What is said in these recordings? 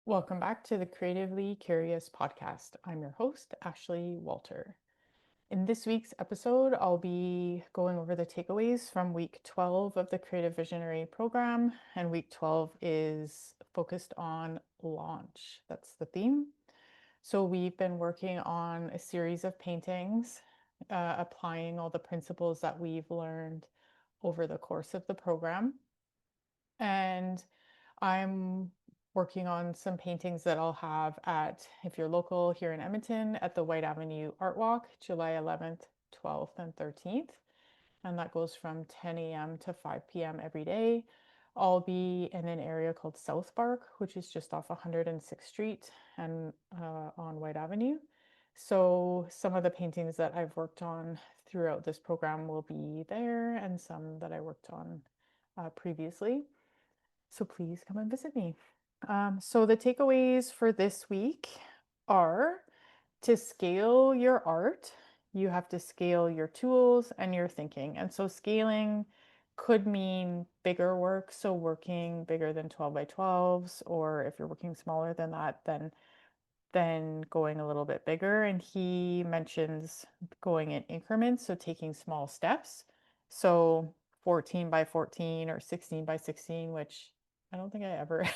Welcome back to the Creatively Curious podcast. I'm your host, Ashley Walter. In this week's episode, I'll be going over the takeaways from week 12 of the Creative Visionary program, and week 12 is focused on launch. That's the theme. So, we've been working on a series of paintings, applying all the principles that we've learned over the course of the program. And I'm working on some paintings that I'll have at, if you're local here in Edmonton, at the White Avenue Art Walk, July 11th, 12th, and 13th. And that goes from 10 a.m. to 5 p.m. every day. I'll be in an area called South Park, which is just off 106th Street and on White Avenue. So some of the paintings that I've worked on throughout this program will be there, and some that I worked on previously. So please come and visit me. So the takeaways for this week are to scale your art, you have to scale your tools and your thinking. And so scaling could mean bigger work, so working bigger than 12 by 12s, or if you're working smaller than that, then going a little bit bigger. And he mentions going in increments, so taking small steps. So 14 by 14 or 16 by 16, which I don't think I ever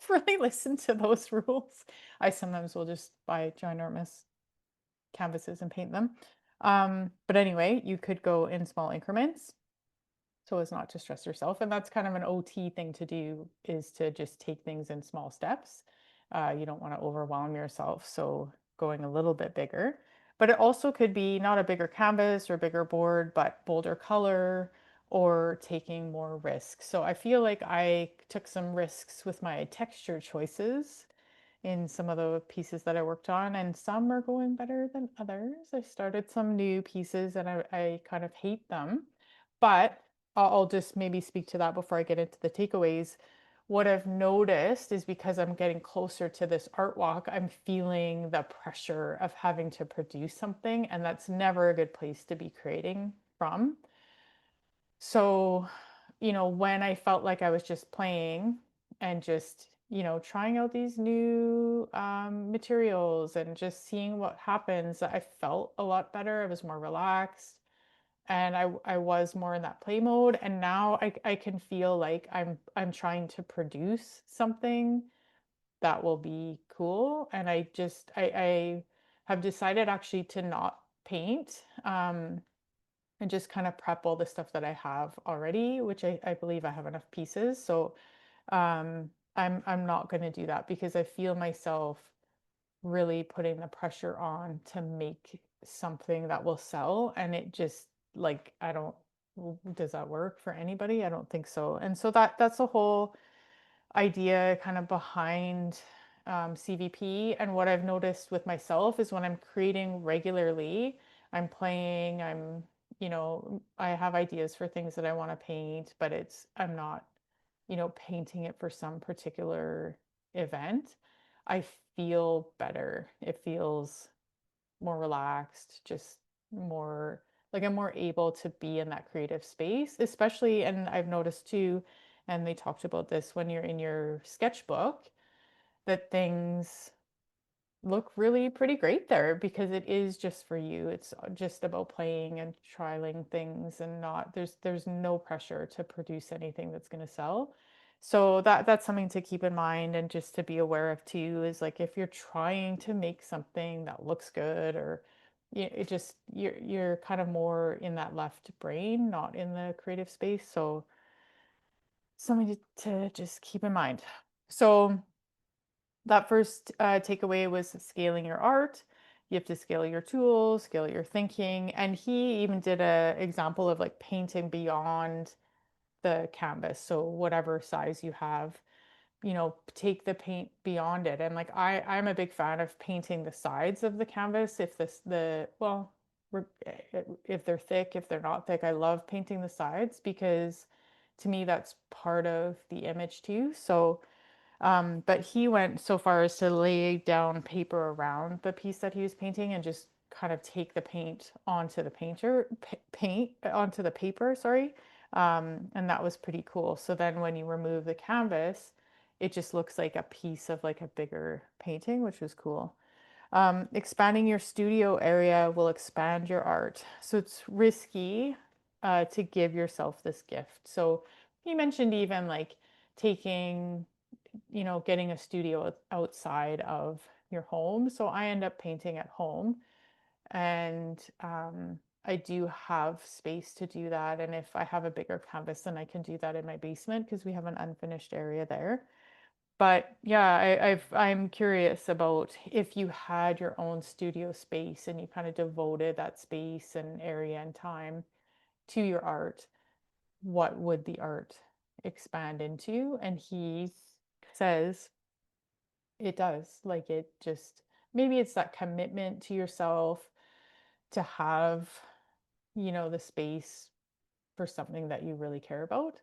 really listened to those rules. I sometimes will just buy ginormous canvases and paint them. But anyway, you could go in small increments so as not to stress yourself. And that's kind of an OT thing to do, is to just take things in small steps. You don't want to overwhelm yourself. So going a little bit bigger. But it also could be not a bigger canvas or bigger board, but bolder color or taking more risks. So I feel like I took some risks with my texture choices in some of the pieces that I worked on, and some are going better than others. I started some new pieces and I kind of hate them, but I'll just maybe speak to that before I get into the takeaways. What I've noticed is, because I'm getting closer to this art walk, I'm feeling the pressure of having to produce something, and that's never a good place to be creating from. So, when I felt like I was just playing and just, trying out these new materials and just seeing what happens, I felt a lot better. I was more relaxed, and I was more in that play mode. And now I can feel like I'm trying to produce something that will be cool. And I have decided actually to not paint. And just kind of prep all the stuff that I have already, which I believe I have enough pieces. So I'm not going to do that, because I feel myself really putting the pressure on to make something that will sell. And it just, like, I don't, does that work for anybody? I don't think so. And so that's the whole idea kind of behind CVP. And what I've noticed with myself is, when I'm creating regularly, I'm playing, I have ideas for things that I want to paint, but I'm not, painting it for some particular event. I feel better. It feels more relaxed, just more like I'm more able to be in that creative space, especially. And I've noticed too, and they talked about this, when you're in your sketchbook, that things look really pretty great there, because it is just for you. It's just about playing and trialing things, and not there's no pressure to produce anything that's going to sell. So that's something to keep in mind, and just to be aware of too, is like, if you're trying to make something that looks good, or it just, you're kind of more in that left brain, not in the creative space. So something to just keep in mind. So that first takeaway was scaling your art. You have to scale your tools, scale your thinking. And he even did a example of like painting beyond the canvas. So whatever size you have, take the paint beyond it. And like, I'm a big fan of painting the sides of the canvas. If this the well, if they're thick, if they're not thick, I love painting the sides, because to me that's part of the image too. So but he went so far as to lay down paper around the piece that he was painting, and just kind of take the paint onto the paint onto the paper, sorry. And that was pretty cool. So then when you remove the canvas, it just looks like a piece of like a bigger painting, which was cool. Expanding your studio area will expand your art. So it's risky to give yourself this gift. So you mentioned even like taking, getting a studio outside of your home. So I end up painting at home, and I do have space to do that. And if I have a bigger canvas, then I can do that in my basement because we have an unfinished area there. But yeah, I'm curious about if you had your own studio space and you kind of devoted that space and area and time to your art, what would the art expand into? And he says it does. Like it just, maybe it's that commitment to yourself to have, the space for something that you really care about.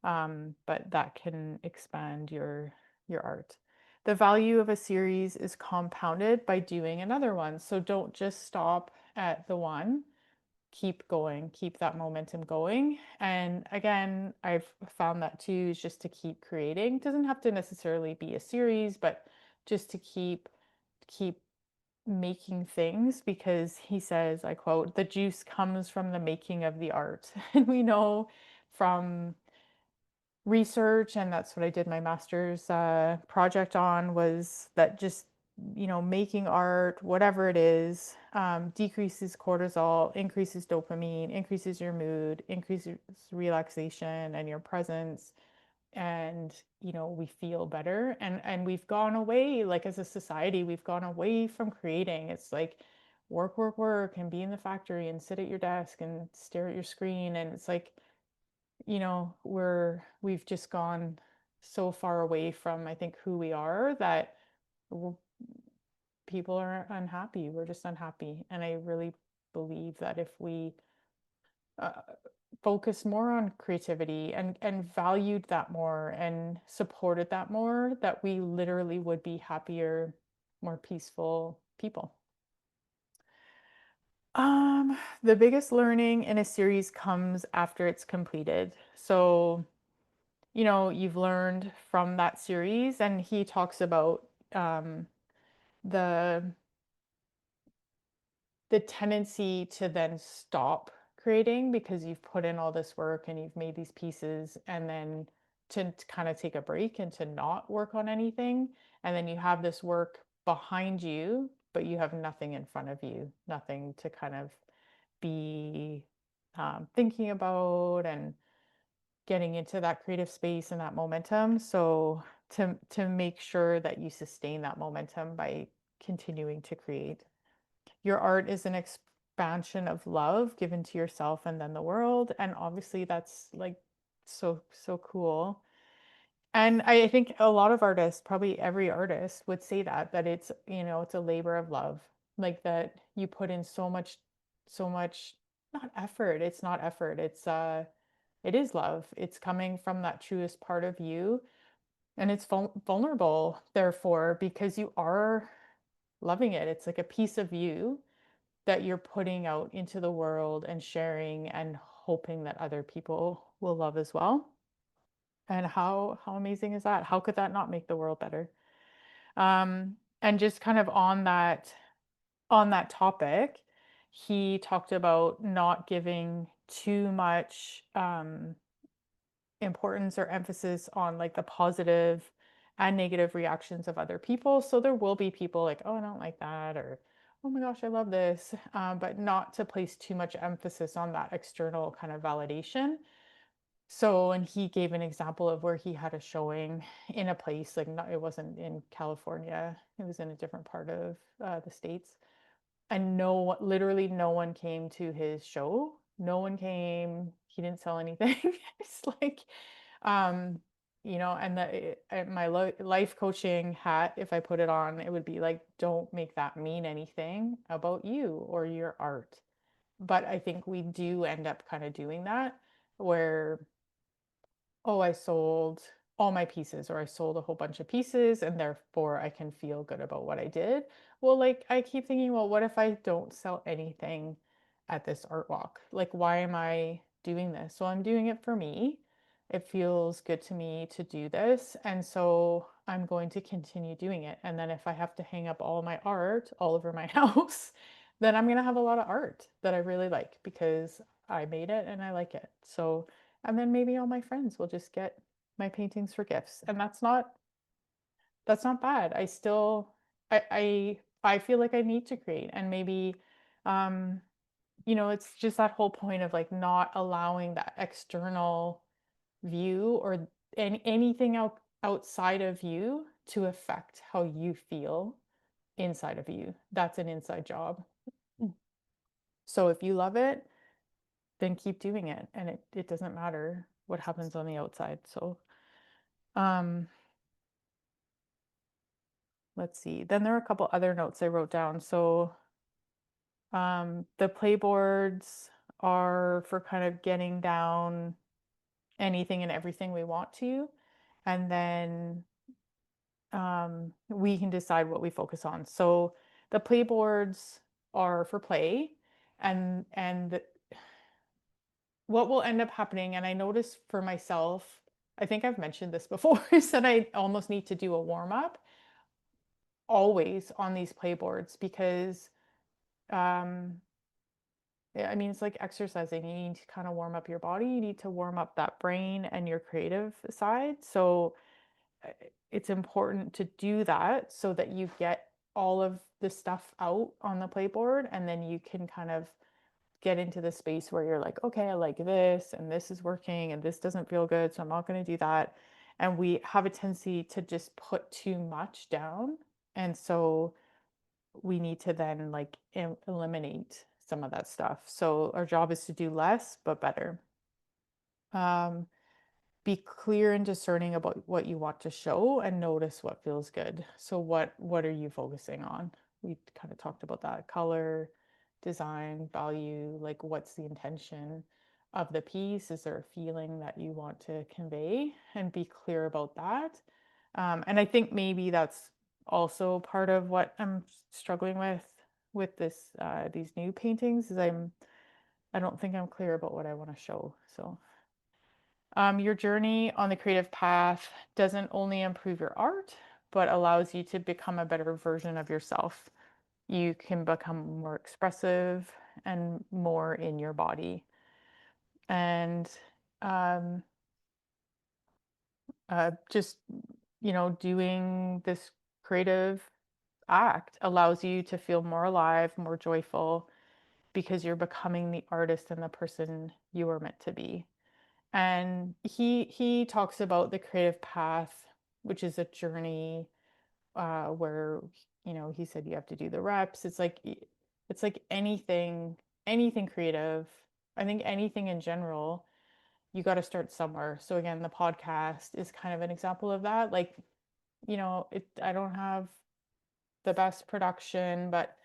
But that can expand your art. The value of a series is compounded by doing another one. So don't just stop at the one. Keep going, keep that momentum going. And again, I've found that too is just to keep creating. Doesn't have to necessarily be a series, but just to keep making things, because he says, I quote, "The juice comes from the making of the art." And we know from research, and that's what I did my master's project on, was that just, making art, whatever it is, decreases cortisol, increases dopamine, increases your mood, increases relaxation and your presence. And we feel better, and we've gone away, like as a society, we've gone away from creating. It's like work, work, work, and be in the factory and sit at your desk and stare at your screen. And it's like, we've just gone so far away from, I think, who we are, that people are unhappy. We're just unhappy. And I really believe that if we uh, focus more on creativity and valued that more and supported that more, that we literally would be happier, more peaceful people. The biggest learning in a series comes after it's completed. So you've learned from that series, and he talks about the the tendency to then stop creating because you've put in all this work and you've made these pieces, and then to kind of take a break and to not work on anything, and then you have this work behind you, but you have nothing in front of you, nothing to kind of be thinking about and getting into that creative space and that momentum. So to make sure that you sustain that momentum by continuing to create. Your art is an expansion of love given to yourself and then the world. And obviously that's like so cool. And I think a lot of artists, probably every artist would say that it's, it's a labor of love. Like that you put in so much, not effort. It's not effort. It is love. It's coming from that truest part of you. And it's vulnerable, therefore, because you are loving it. It's like a piece of you that you're putting out into the world and sharing and hoping that other people will love as well. And how amazing is that? How could that not make the world better? And just kind of on that topic, he talked about not giving too much importance or emphasis on like the positive and negative reactions of other people. So there will be people like, oh, I don't like that, or oh my gosh, I love this, but not to place too much emphasis on that external kind of validation. So, and he gave an example of where he had a showing in a place, like not, it wasn't in California, it was in a different part of the States. And literally no one came to his show. No one came. He didn't sell anything. It's like, um, and my life coaching hat, if I put it on, it would be like, don't make that mean anything about you or your art. But I think we do end up kind of doing that, where, oh, I sold all my pieces, or I sold a whole bunch of pieces, and therefore I can feel good about what I did. Well, like I keep thinking, well, what if I don't sell anything at this art walk? Like, why am I doing this? So I'm doing it for me. It feels good to me to do this. And so I'm going to continue doing it. And then if I have to hang up all my art all over my house, then I'm going to have a lot of art that I really like because I made it and I like it. So, and then maybe all my friends will just get my paintings for gifts. And that's not bad. I still I feel like I need to create, and maybe um it's just that whole point of like not allowing that external view or anything outside of you to affect how you feel inside of you. That's an inside job. Mm. So if you love it, then keep doing it, and it doesn't matter what happens on the outside. So um let's see. Then there are a couple other notes I wrote down. So the playboards are for kind of getting down anything and everything we want to. And then we can decide what we focus on. So the playboards are for play, and what will end up happening, and I notice for myself, I think I've mentioned this before, is that I almost need to do a warm up always on these playboards because um, yeah, I mean, it's like exercising. You need to kind of warm up your body. You need to warm up that brain and your creative side. So uh, it's important to do that so that you get all of the stuff out on the playboard, and then you can kind of get into the space where you're like, okay, I like this and this is working and this doesn't feel good, so I'm not going to do that. And we have a tendency to just put too much down. And so we need to then like eliminate some of that stuff. So our job is to do less but better. Um, be clear and discerning about what you want to show and notice what feels good. So what are you focusing on? We kind of talked about that. Color, design, value, like what's the intention of the piece? Is there a feeling that you want to convey? And be clear about that. And I think maybe that's also part of what I'm struggling with this these new paintings is I don't think I'm clear about what I want to show. So your journey on the creative path doesn't only improve your art, but allows you to become a better version of yourself. You can become more expressive and more in your body. And um, just, doing this creative act allows you to feel more alive, more joyful, because you're becoming the artist and the person you were meant to be. And he talks about the creative path, which is a journey where he said you have to do the reps. It's like anything creative. I think anything in general, you got to start somewhere. So again, the podcast is kind of an example of that. Like, I don't have the best production, but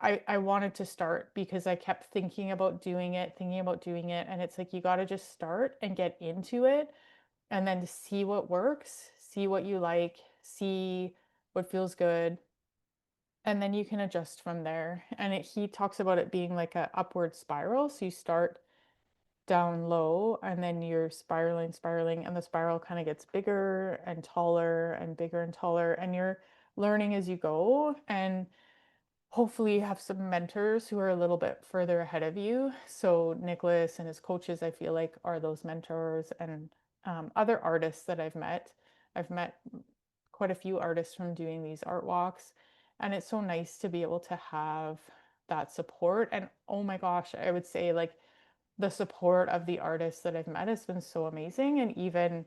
I wanted to start because I kept thinking about doing it, and it's like you got to just start and get into it, and then to see what works, see what you like, see what feels good, and then you can adjust from there. And he talks about it being like a upward spiral. So you start down low and then you're spiraling, and the spiral kind of gets bigger and taller and bigger and taller, and you're learning as you go. And hopefully you have some mentors who are a little bit further ahead of you. So Nicholas and his coaches, I feel like, are those mentors, and other artists that I've met quite a few artists from doing these art walks, and it's so nice to be able to have that support. And oh my gosh, I would say like the support of the artists that I've met has been so amazing. And even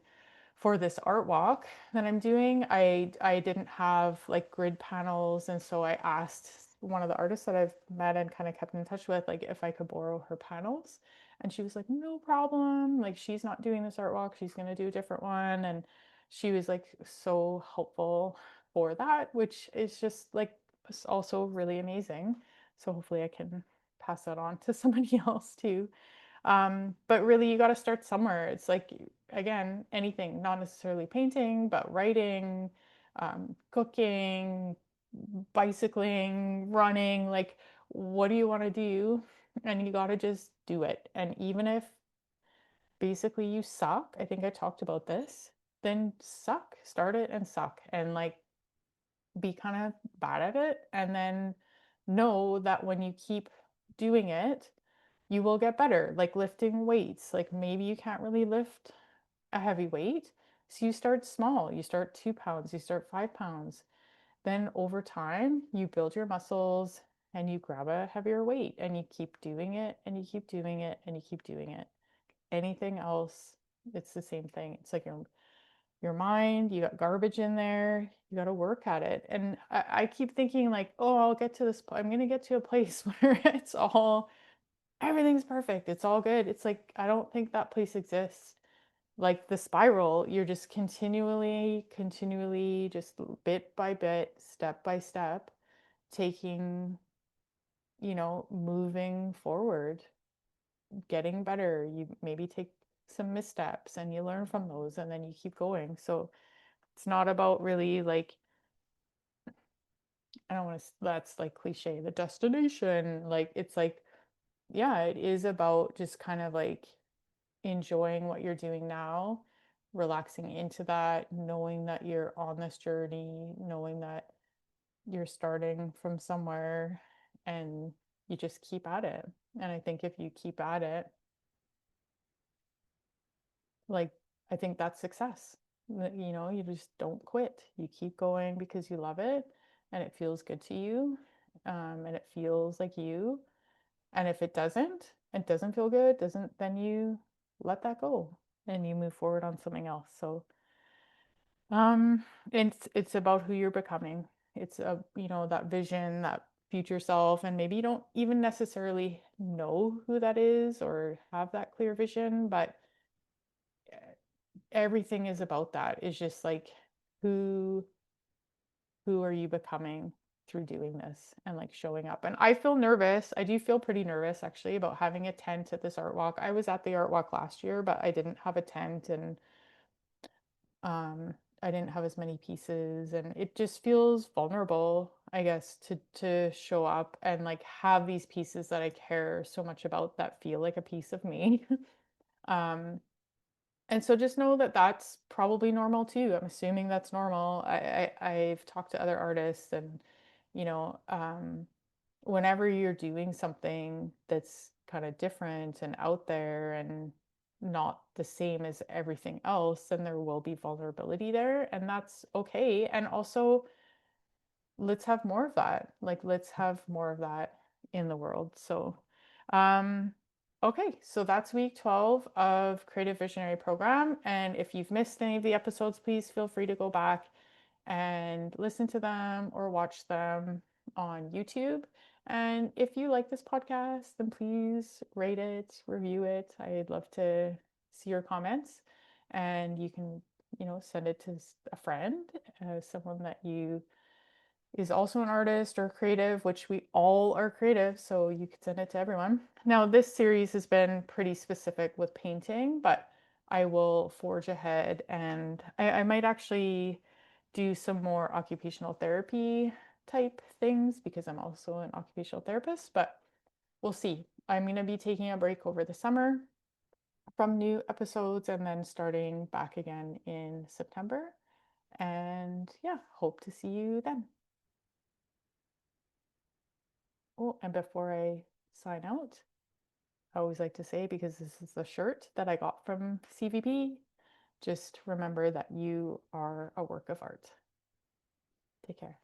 for this art walk that I'm doing, I didn't have like grid panels, and so I asked one of the artists that I've met and kind of kept in touch with, like if I could borrow her panels, and she was like, no problem. Like she's not doing this art walk; she's gonna do a different one, and she was like so helpful for that, which is just like also really amazing. So hopefully I can pass that on to somebody else too. But really, you got to start somewhere. It's like, again, anything, not necessarily painting, but writing, cooking, bicycling, running. Like, what do you want to do? And you got to just do it. And even if basically you suck, I think I talked about this, then suck, start it and suck and like be kind of bad at it. And then know that when you keep doing it, you will get better. Like lifting weights, like maybe you can't really lift a heavy weight. So you start small, you start 2 pounds, you start 5 pounds. Then over time, you build your muscles and you grab a heavier weight and you keep doing it and you keep doing it and you keep doing it. Anything else, it's the same thing. It's like your mind, you got garbage in there, you got to work at it. And I keep thinking like, oh, I'll get to this, I'm going to get to a place where it's all, everything's perfect. It's all good. It's like, I don't think that place exists. Like the spiral, you're just continually, just bit by bit, step by step, taking, moving forward, getting better. You maybe take some missteps and you learn from those and then you keep going. So it's not about really like, I don't want to, that's like cliche, the destination. Like, it's like, yeah, it is about just kind of like enjoying what you're doing now, relaxing into that, knowing that you're on this journey, knowing that you're starting from somewhere and you just keep at it. And I think if you keep at it, like, I think that's success. You just don't quit. You keep going because you love it and it feels good to you, and it feels like you. And if it doesn't feel good, doesn't, then you let that go and you move forward on something else. So, um, it's about who you're becoming. It's that vision, that future self, and maybe you don't even necessarily know who that is or have that clear vision, but everything is about that. It's just like who who are you becoming through doing this and like showing up. And I feel nervous. I do feel pretty nervous actually about having a tent at this art walk. I was at the art walk last year, but I didn't have a tent and um I didn't have as many pieces and it just feels vulnerable, I guess, to show up and like have these pieces that I care so much about that feel like a piece of me. um And so just know that that's probably normal too. I'm assuming that's normal. I've talked to other artists and, you know, um, whenever you're doing something that's kind of different and out there and not the same as everything else, then there will be vulnerability there, and that's okay. And also, let's have more of that. Like, let's have more of that in the world. So, um, okay, so that's week 12 of Creative Visionary Program. And if you've missed any of the episodes, please feel free to go back and listen to them or watch them on YouTube. And if you like this podcast, then please rate it, review it. I'd love to see your comments. And you can, send it to a friend, someone that you is also an artist or creative, which we all are creative, so you could send it to everyone. Now, this series has been pretty specific with painting, but I will forge ahead and I might actually do some more occupational therapy type things because I'm also an occupational therapist, but we'll see. I'm going to be taking a break over the summer from new episodes and then starting back again in September. And yeah, hope to see you then. Oh, and before I sign out, I always like to say, because this is the shirt that I got from CVP, just remember that you are a work of art. Take care.